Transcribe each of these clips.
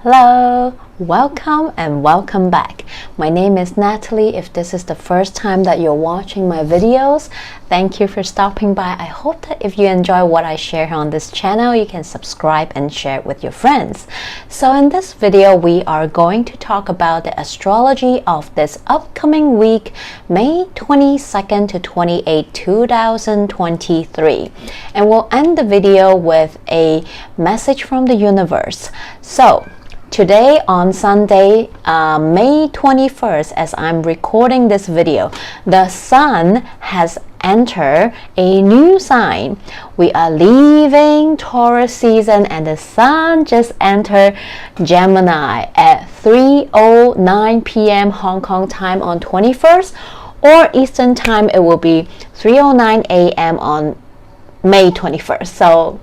Hello, welcome and welcome back. My name is Natalie. If this is the first time that you're watching my videos, thank you for stopping by. I hope that if you enjoy what I share on this channel, you can subscribe and share it with your friends. So in this video, we are going to talk about the astrology of this upcoming week, May 22nd to 28, 2023. And we'll end the video with a message from the universe. So today on Sunday, May 21st, as I'm recording this video, the sun has entered a new sign. We are leaving Taurus season and the sun just entered Gemini at 3:09 p.m. Hong Kong time on 21st, or Eastern time it will be 3:09 a.m. on May 21st. So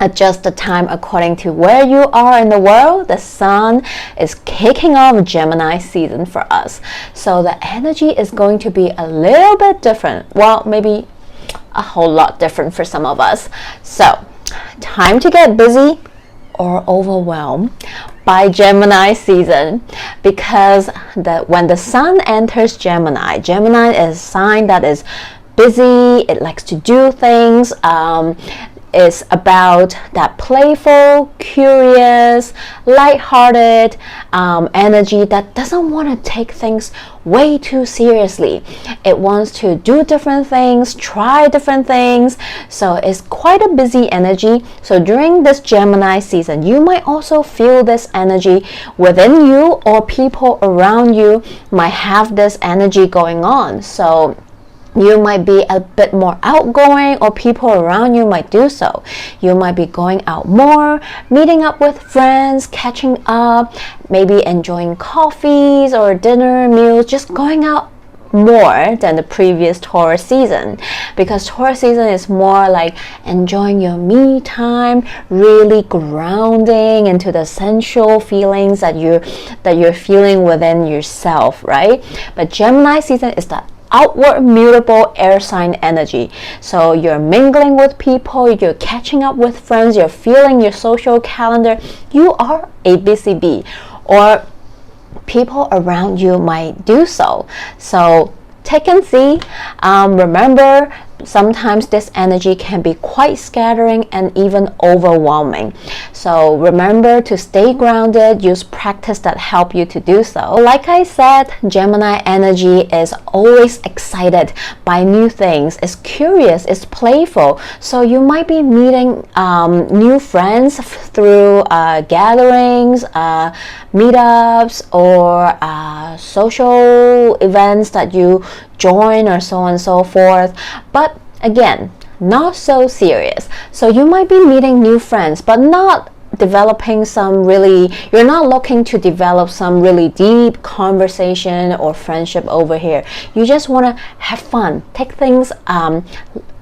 adjust the time according to where you are in the world. The sun is kicking off Gemini season for us. So the energy is going to be a little bit different. Well, maybe a whole lot different for some of us. So, time to get busy or overwhelmed by Gemini season, because when the sun enters Gemini, Gemini is a sign that is busy. It likes to do things. Is about that playful, curious, lighthearted energy that doesn't want to take things way too seriously. It wants to do different things, try different things. So it's quite a busy energy. So during this Gemini season, you might also feel this energy within you, or people around you might have this energy going on. So you might be a bit more outgoing, or people around you might do so. You might be going out more, meeting up with friends, catching up, maybe enjoying coffees or dinner meals, just going out more than the previous Taurus season, because Taurus season is more like enjoying your me time, really grounding into the sensual feelings that you're feeling within yourself, right? But Gemini season is that outward mutable air sign energy. So you're mingling with people, you're catching up with friends, you're feeling your social calendar. You are a busy bee, or people around you might do so. So take and see. Remember, sometimes this energy can be quite scattering and even overwhelming. So remember to stay grounded, use practice that help you to do so. Like I said, Gemini energy is always excited by new things. It's curious, it's playful. So you might be meeting new friends through gatherings, meetups, or social events that you join, or so on and so forth. But again, not so serious. So you might be meeting new friends, but not developing you're not looking to develop some really deep conversation or friendship over here. You just want to have fun, take things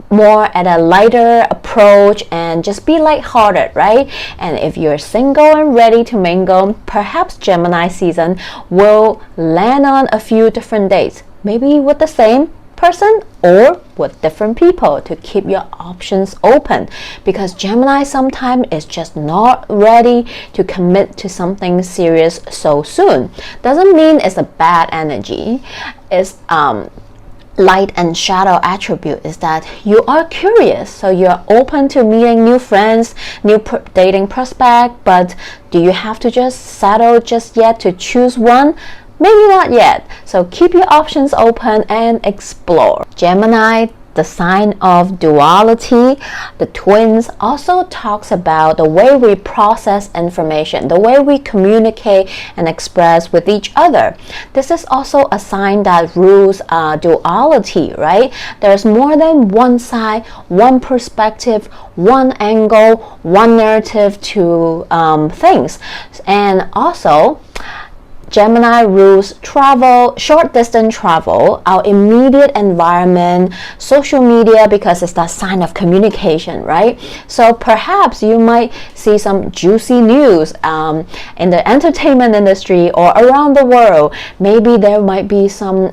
more at a lighter approach, and just be lighthearted, right? And if you're single and ready to mingle, perhaps Gemini season will land on a few different dates, maybe with the same person or with different people, to keep your options open, because Gemini sometimes is just not ready to commit to something serious so soon. Doesn't mean it's a bad energy. It's light and shadow attribute is that you are curious, so you're open to meeting new friends, new dating prospect. But do you have to just settle just yet to choose one? Maybe not yet. So keep your options open and explore. Gemini, the sign of duality, the twins, also talks about the way we process information, the way we communicate and express with each other. This is also a sign that rules duality, right? There's more than one side, one perspective, one angle, one narrative to things. And also, Gemini rules travel, short distance travel, our immediate environment, social media, because it's that sign of communication, right? So perhaps you might see some juicy news in the entertainment industry or around the world. Maybe there might be some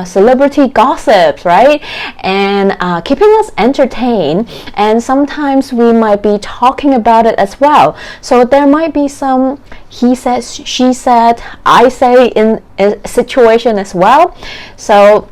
celebrity gossips, right? And keeping us entertained, and sometimes we might be talking about it as well. So there might be some he says, she said, I say in a situation as well. So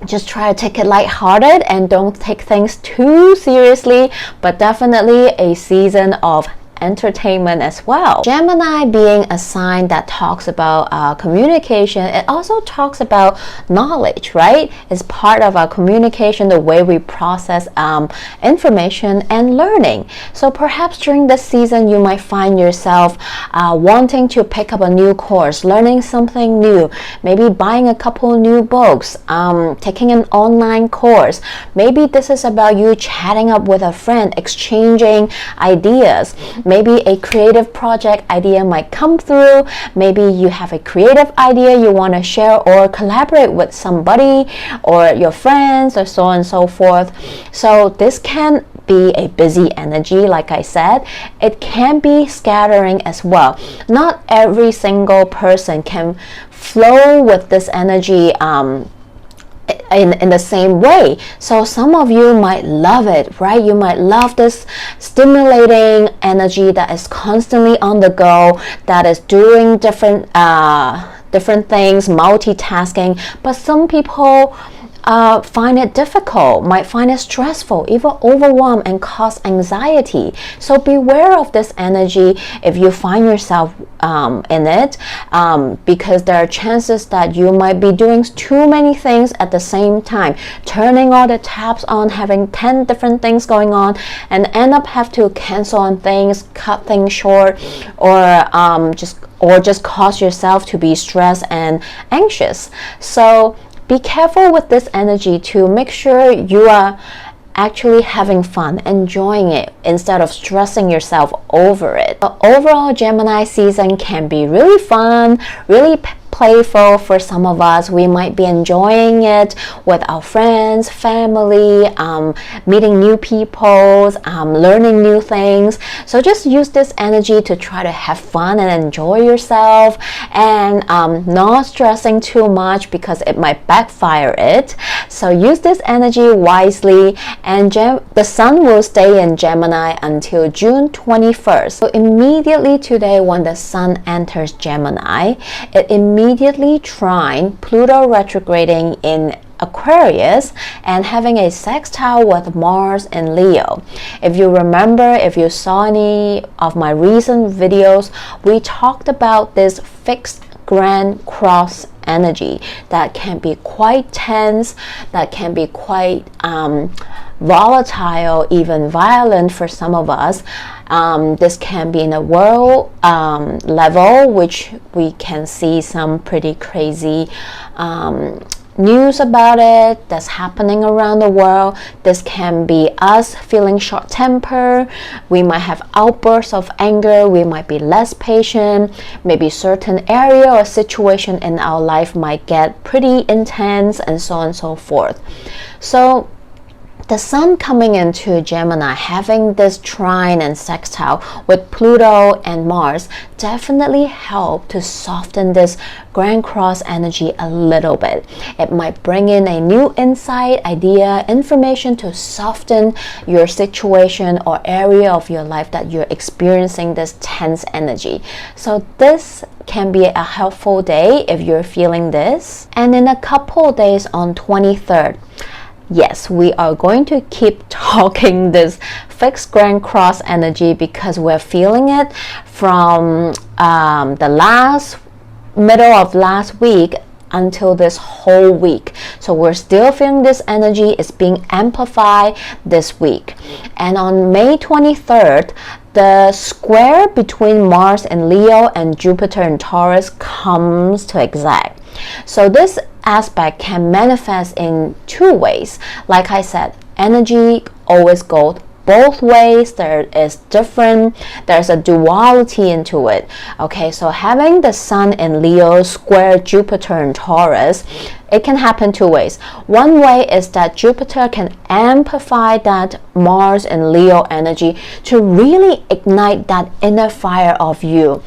just try to take it lighthearted and don't take things too seriously, but definitely a season of entertainment as well. Gemini being a sign that talks about communication, it also talks about knowledge, right? It's part of our communication, the way we process information and learning. So perhaps during this season you might find yourself wanting to pick up a new course, learning something new, maybe buying a couple new books, taking an online course. Maybe this is about you chatting up with a friend, exchanging ideas. Maybe a creative project idea might come through. Maybe you have a creative idea you want to share or collaborate with somebody or your friends or so on and so forth. So this can be a busy energy, like I said. It can be scattering as well. Not every single person can flow with this energy in the same way. So some of you might love it, right? You might love this stimulating energy that is constantly on the go, that is doing different things, multitasking. But some people find it difficult, might find it stressful, even overwhelmed, and cause anxiety. So beware of this energy if you find yourself in it, because there are chances that you might be doing too many things at the same time, turning all the taps on, having 10 different things going on, and end up have to cancel on things, cut things short, or just cause yourself to be stressed and anxious. So be careful with this energy to make sure you are actually having fun, enjoying it, instead of stressing yourself over it. But overall, Gemini season can be really fun, really playful for some of us. We might be enjoying it with our friends, family, meeting new people, learning new things. So just use this energy to try to have fun and enjoy yourself, and not stressing too much because it might backfire it. So use this energy wisely, and the sun will stay in Gemini until June 21st. So immediately today, when the sun enters Gemini, it immediately trine Pluto retrograding in Aquarius and having a sextile with Mars in Leo. If you remember, if you saw any of my recent videos, we talked about this fixed grand cross energy that can be quite tense, that can be quite volatile, even violent for some of us. This can be in a world level, which we can see some pretty crazy news about it that's happening around the world. This can be us feeling short temper. We might have outbursts of anger. We might be less patient. Maybe certain area or situation in our life might get pretty intense, and so on and so forth. So the sun coming into Gemini, having this trine and sextile with Pluto and Mars, definitely help to soften this grand cross energy a little bit. It might bring in a new insight, idea, information to soften your situation or area of your life that you're experiencing this tense energy. So this can be a helpful day if you're feeling this. And in a couple of days, on 23rd, yes, we are going to keep talking this fixed grand cross energy because we're feeling it from the middle of last week until this whole week. So we're still feeling this energy is being amplified this week. And on May 23rd, the square between Mars in Leo and Jupiter in Taurus comes to exact. So this aspect can manifest in two ways. Like I said, energy always goes both ways. There's a duality into it. Okay, so having the sun in Leo square Jupiter in Taurus, it can happen two ways. One way is that Jupiter can amplify that Mars and Leo energy to really ignite that inner fire of you.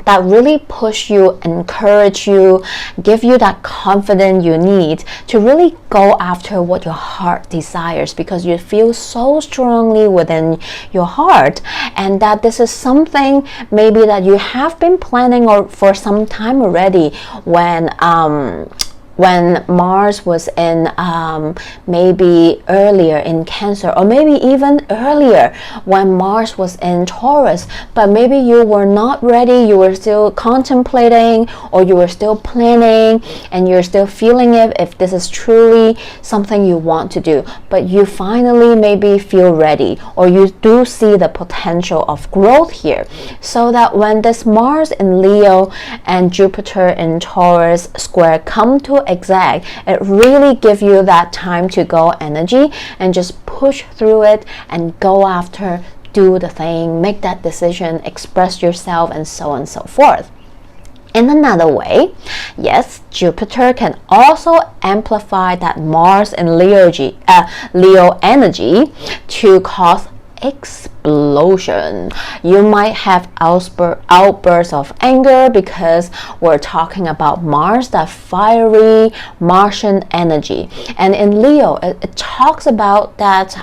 that really push you, encourage you, give you that confidence you need to really go after what your heart desires, because you feel so strongly within your heart, and that this is something maybe that you have been planning or for some time already, when Mars was in maybe earlier in Cancer, or maybe even earlier when Mars was in Taurus, but maybe you were not ready, you were still contemplating, or you were still planning, and you're still feeling it if this is truly something you want to do, but you finally maybe feel ready, or you do see the potential of growth here, so that when this Mars in Leo and Jupiter in Taurus square come to exact, it really gives you that time to go energy and just push through it and go after, do the thing, make that decision, express yourself, and so on and so forth. In another way, yes, Jupiter can also amplify that Mars in Leo energy to cause explosion. You might have outbursts of anger, because we're talking about Mars, that fiery Martian energy. And in Leo, it talks about that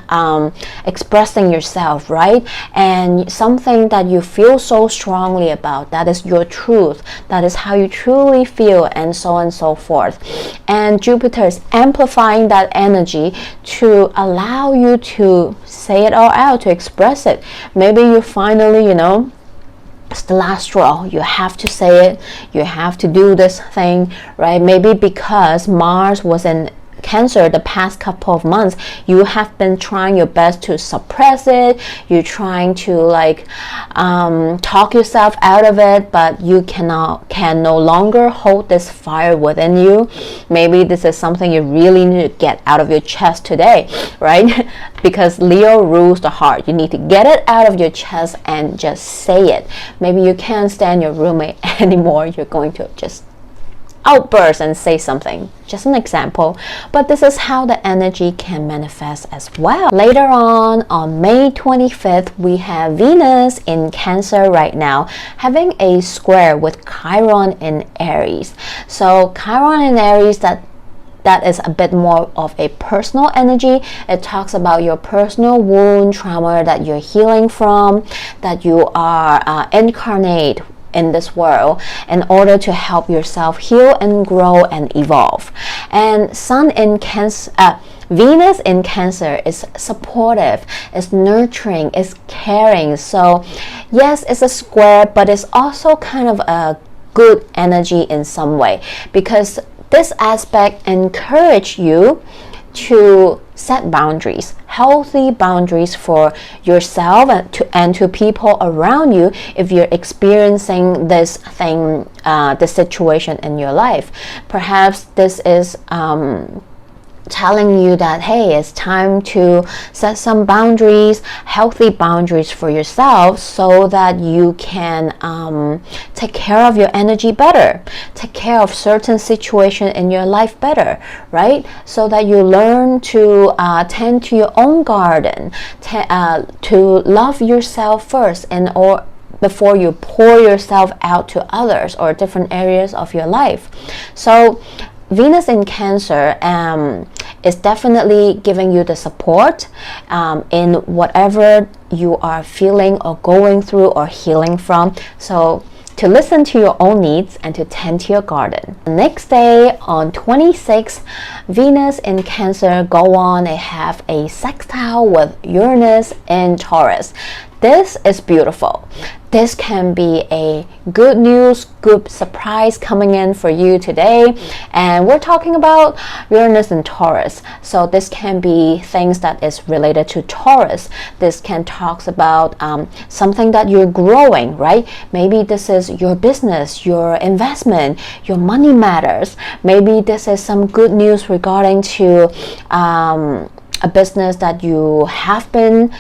expressing yourself, right? And something that you feel so strongly about, that is your truth, that is how you truly feel, and so on and so forth. And Jupiter is amplifying that energy to allow you to say it all out, to express it. Maybe you finally, it's the last straw, you have to say it, you have to do this thing, right? Maybe because Mars was in Cancer the past couple of months, you have been trying your best to suppress it, you're trying to talk yourself out of it, but you can no longer hold this fire within you. Maybe this is something you really need to get out of your chest today, right? Because Leo rules the heart. You need to get it out of your chest and just say it. Maybe you can't stand your roommate anymore, you're going to just outburst and say something, just an example, but this is how the energy can manifest as well. Later on May 25th, we have Venus in Cancer right now, having a square with Chiron in Aries. So Chiron in Aries, that is a bit more of a personal energy. It talks about your personal wound, trauma that you're healing from, that you are incarnate in this world in order to help yourself heal and grow and evolve. And Sun in Cancer, Venus in Cancer is supportive, is nurturing, is caring. So yes, it's a square, but it's also kind of a good energy in some way, because this aspect encourages you to set boundaries, healthy boundaries for yourself and to people around you if you're experiencing this thing, this situation in your life. Perhaps this is telling you that, hey, it's time to set some boundaries, healthy boundaries for yourself, so that you can take care of your energy better, take care of certain situation in your life better, right? So that you learn to tend to your own garden, to love yourself first, or before you pour yourself out to others or different areas of your life. So Venus in Cancer is definitely giving you the support in whatever you are feeling or going through or healing from. So to listen to your own needs and to tend to your garden. The next day on 26th, Venus in Cancer go on and have a sextile with Uranus in Taurus. This is beautiful. This can be a good news, good surprise coming in for you today. And we're talking about Uranus and Taurus. So this can be things that is related to Taurus. This can talk about something that you're growing, right? Maybe this is your business, your investment, your money matters. Maybe this is some good news regarding to a business that you have been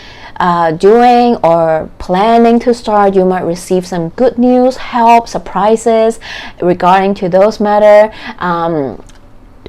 doing or planning to start. You might receive some good news, help, surprises regarding to those matter.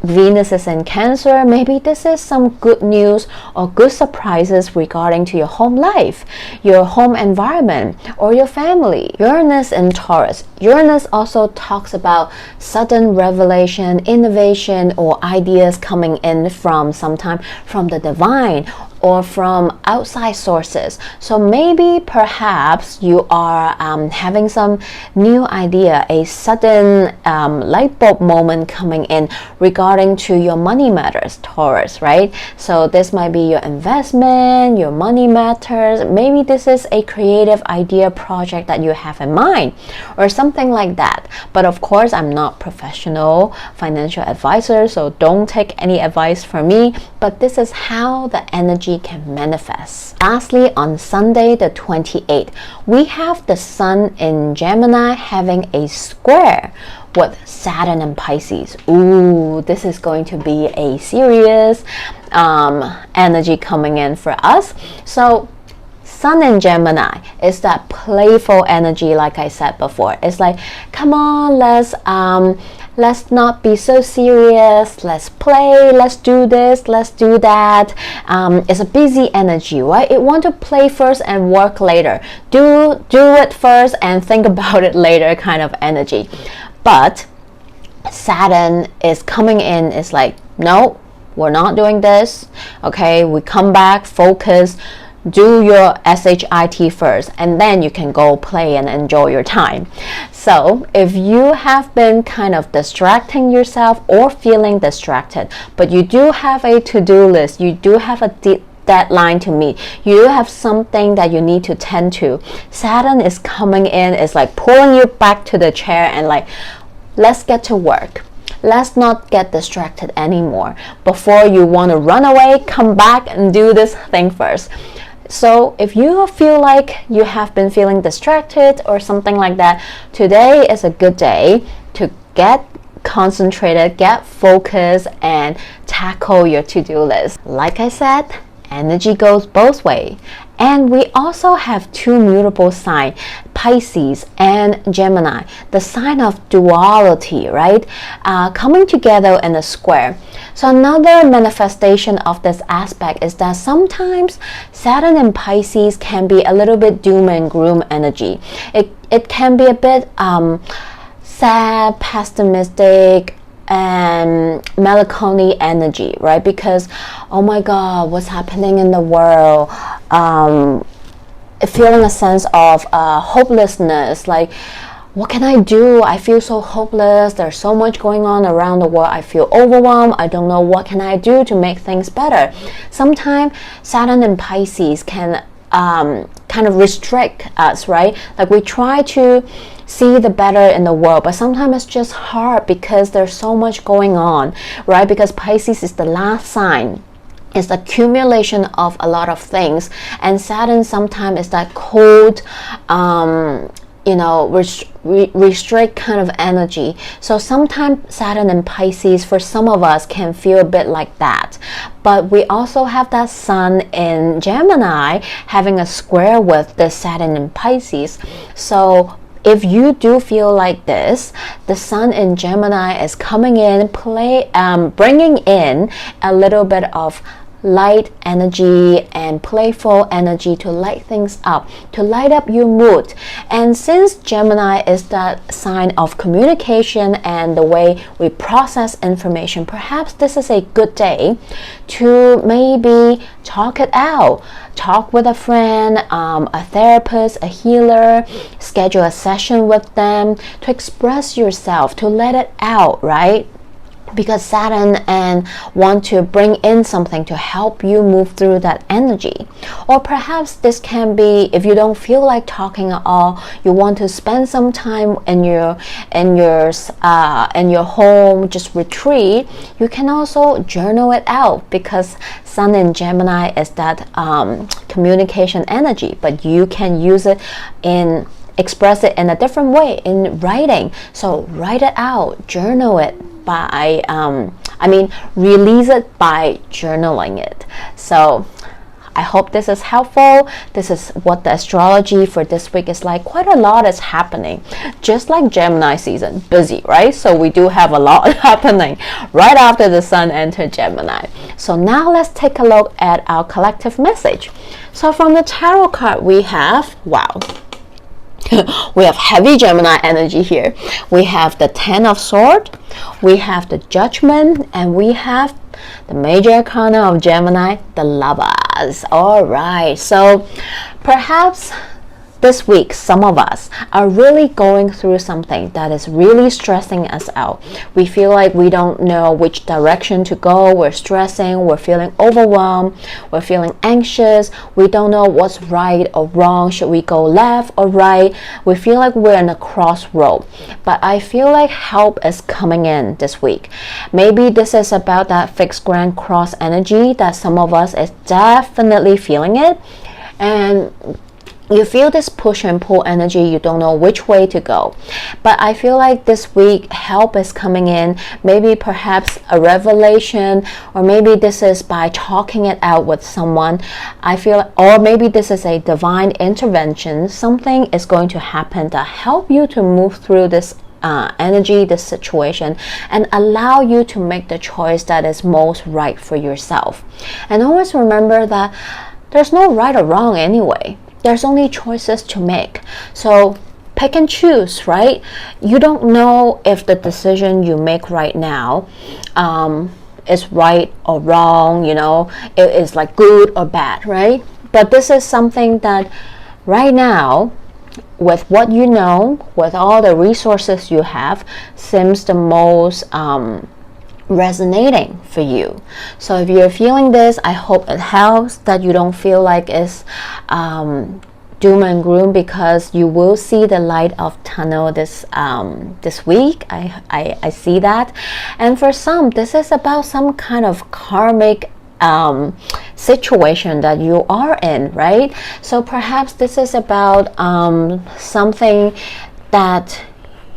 Venus is in Cancer, maybe this is some good news or good surprises regarding to your home life, your home environment, or your family. Uranus in Taurus. Uranus also talks about sudden revelation, innovation, or ideas coming in from sometime from the divine or from outside sources. So maybe perhaps you are having some new idea, a sudden light bulb moment coming in regarding to your money matters, Taurus, right? So this might be your investment, your money matters. Maybe this is a creative idea project that you have in mind or something like that. But of course, I'm not professional financial advisor, so don't take any advice from me. But this is how the energy can manifest. Lastly, on Sunday the 28th, we have the Sun in Gemini having a square with Saturn and Pisces. Ooh, this is going to be a serious energy coming in for us. So Sun in Gemini is that playful energy, like I said before. It's like, come on, let's not be so serious. Let's play. Let's do this. Let's do that. It's a busy energy, right? It want to play first and work later. Do it first and think about it later kind of energy. But Saturn is coming in. It's like, no, we're not doing this. Okay, we come back, focus. Do your SHIT first, and then you can go play and enjoy your time. So if you have been kind of distracting yourself or feeling distracted, but you do have a to-do list, you do have a deadline to meet, you have something that you need to tend to, Saturn is coming in, is like pulling you back to the chair and like, let's get to work. Let's not get distracted anymore. Before you want to run away, come back and do this thing first. So if you feel like you have been feeling distracted or something like that, today is a good day to get concentrated, get focused, and tackle your to-do list. Like I said, energy goes both ways. And we also have two mutable signs, Pisces and Gemini, the sign of duality, right? Coming together in a square. So another manifestation of this aspect is that sometimes Saturn and Pisces can be a little bit doom and gloom energy. It can be a bit sad, pessimistic, and melancholy energy, right? Because, oh my God, what's happening in the world? Feeling a sense of hopelessness, like, what can I do? I feel so hopeless. There's so much going on around the world. I feel overwhelmed. I don't know what can I do to make things better. Sometimes Saturn and Pisces can kind of restrict us, right? Like we try to see the better in the world, but sometimes it's just hard because there's so much going on, right? Because Pisces is the last sign. It's the accumulation of a lot of things, and Saturn sometimes is that cold, restrict kind of energy. So sometimes Saturn and Pisces for some of us can feel a bit like that. But we also have that Sun in Gemini having a square with the Saturn in Pisces. So if you do feel like this, the Sun in Gemini is coming in, bringing in a little bit of light energy and playful energy to light things up, to light up your mood. And since Gemini is that sign of communication and the way we process information, perhaps this is a good day to maybe talk it out. Talk with a friend, a therapist, a healer, schedule a session with them to express yourself, to let it out, right? Because Saturn and want to bring in something to help you move through that energy. Or perhaps this can be, if you don't feel like talking at all, you want to spend some time in your home, just retreat, you can also journal it out, because Sun in Gemini is that communication energy, but you can use it in express it in a different way in writing. So write it out, journal it release it by journaling it. So I hope this is helpful. This is what the astrology for this week is like. Quite a lot is happening, just like Gemini season, busy, right? So we do have a lot happening right after the sun entered Gemini. So now let's take a look at our collective message. So from the tarot card we have, wow, we have heavy Gemini energy here. We have the Ten of Swords, we have the Judgment, and we have the major arcana of Gemini, the Lovers. All right, so perhaps this week, some of us are really going through something that is really stressing us out. We feel like we don't know which direction to go. We're stressing, we're feeling overwhelmed, we're feeling anxious. We don't know what's right or wrong. Should we go left or right? We feel like we're in a crossroad. But I feel like help is coming in this week. Maybe this is about that fixed grand cross energy that some of us is definitely feeling it. And you feel this push and pull energy, you don't know which way to go. But I feel like this week help is coming in, maybe perhaps a revelation, or maybe this is by talking it out with someone. I feel, or maybe this is a divine intervention. Something is going to happen that help you to move through this energy, this situation, and allow you to make the choice that is most right for yourself. And always remember that there's no right or wrong anyway. There's only choices to make. So pick and choose, right? You don't know if the decision you make right now is right or wrong, you know, it is like good or bad, right? But this is something that right now, with what you know, with all the resources you have, seems the most resonating for you. So if you're feeling this, I hope it helps, that you don't feel like it's doom and gloom, because you will see the light of tunnel this week. I see that. And for some, this is about some kind of karmic situation that you are in, right? So perhaps this is about something that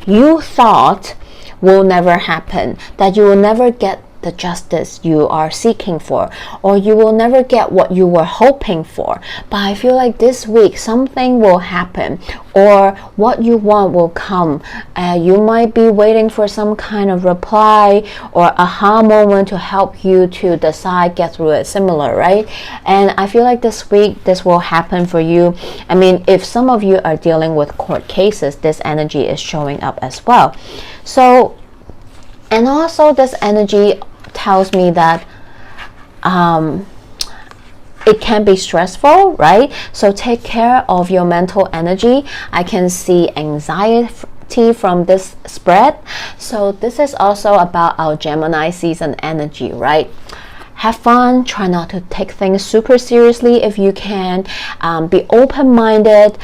you thought will never happen, that you will never get the justice you are seeking for, or you will never get what you were hoping for. But I feel like this week something will happen, or what you want will come. You might be waiting for some kind of reply or aha moment to help you to decide, get through it, similar, right? And I feel like this week this will happen for you. I mean, if some of you are dealing with court cases, this energy is showing up as well. So, and also this energy tells me that it can be stressful, right? So take care of your mental energy. I can see anxiety from this spread. So this is also about our Gemini season energy, right? Have fun, try not to take things super seriously if you can. Be open-minded.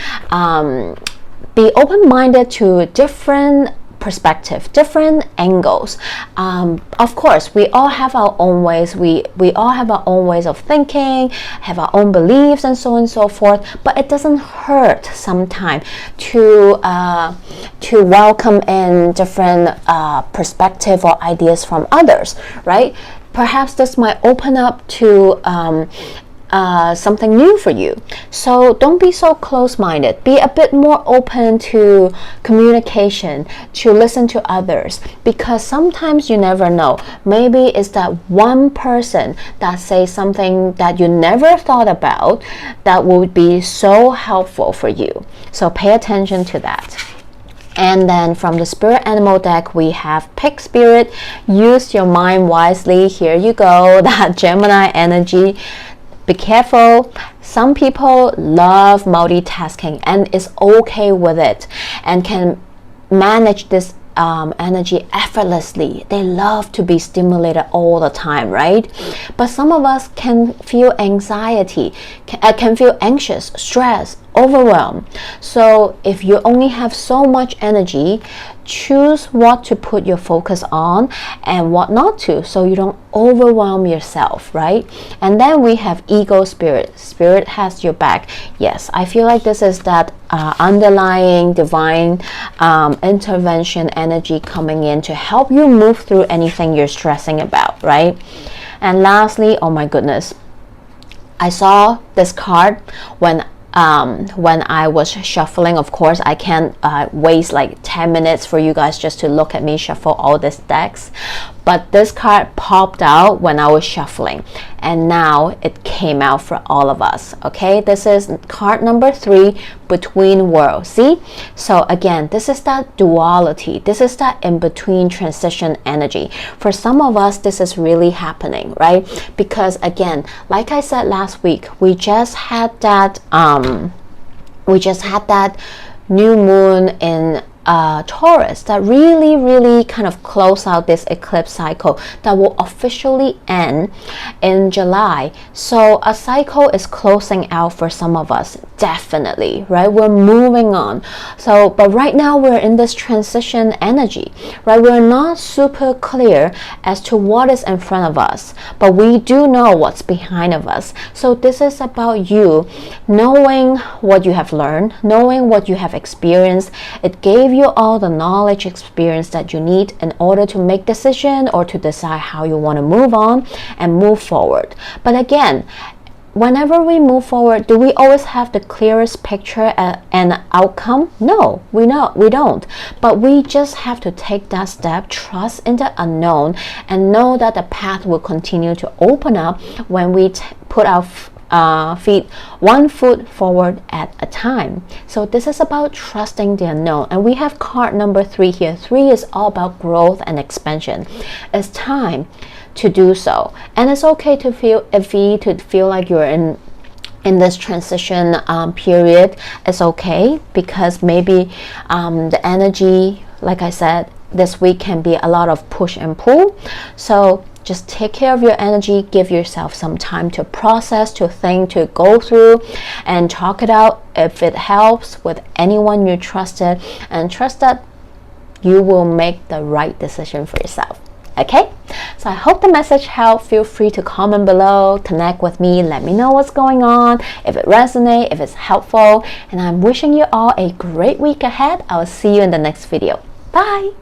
Be open-minded to different perspective, different angles. Of course, we all have our own ways. We all have our own ways of thinking, have our own beliefs, and so on and so forth. But it doesn't hurt sometimes to welcome in different perspective or ideas from others, right? Perhaps this might open up to something new for you. So don't be so close-minded. Be a bit more open to communication, to listen to others, because sometimes you never know. Maybe it's that one person that says something that you never thought about that would be so helpful for you. So pay attention to that. And then from the spirit animal deck, we have Pig Spirit. Use your mind wisely. Here you go, that Gemini energy. Be careful. Some people love multitasking and is okay with it and can manage this energy effortlessly. They love to be stimulated all the time, right? But some of us can feel anxiety, can feel anxious, stress, overwhelmed. So if you only have so much energy, choose what to put your focus on and what not to, so you don't overwhelm yourself, right? And then we have ego spirit. Spirit has your back. Yes, I feel like this is that underlying divine intervention energy coming in to help you move through anything you're stressing about, right? And lastly, oh my goodness, I saw this card when I was shuffling. Of course, I can't waste like 10 minutes for you guys just to look at me shuffle all these decks. But this card popped out when I was shuffling, and now it came out for all of us. Okay, this is card number 3, Between Worlds. See? So again, this is that duality. This is that in-between transition energy. For some of us, this is really happening, right? Because again, like I said last week, we just had that new moon in Taurus that really kind of close out this eclipse cycle that will officially end in July. So a cycle is closing out for some of us, definitely, right? We're moving on. So but right now we're in this transition energy, right? We're not super clear as to what is in front of us, but we do know what's behind of us. So this is about you knowing what you have learned, knowing what you have experienced. It gave you all the knowledge, experience that you need in order to make decision or to decide how you want to move on and move forward. But again, whenever we move forward, do we always have the clearest picture and outcome? No, we don't. But we just have to take that step, trust in the unknown, and know that the path will continue to open up when we put our feet one foot forward at a time. So this is about trusting the unknown, and we have card number 3 here. 3 is all about growth and expansion. It's time to do so, and it's okay to feel like you're in this transition period. It's okay, because maybe the energy, like I said, this week can be a lot of push and pull. So just take care of your energy, give yourself some time to process, to think, to go through and talk it out if it helps with anyone you trusted, and trust that you will make the right decision for yourself. Okay, so I hope the message helped. Feel free to comment below, connect with me, let me know what's going on, if it resonates, if it's helpful, and I'm wishing you all a great week ahead. I'll see you in the next video. Bye.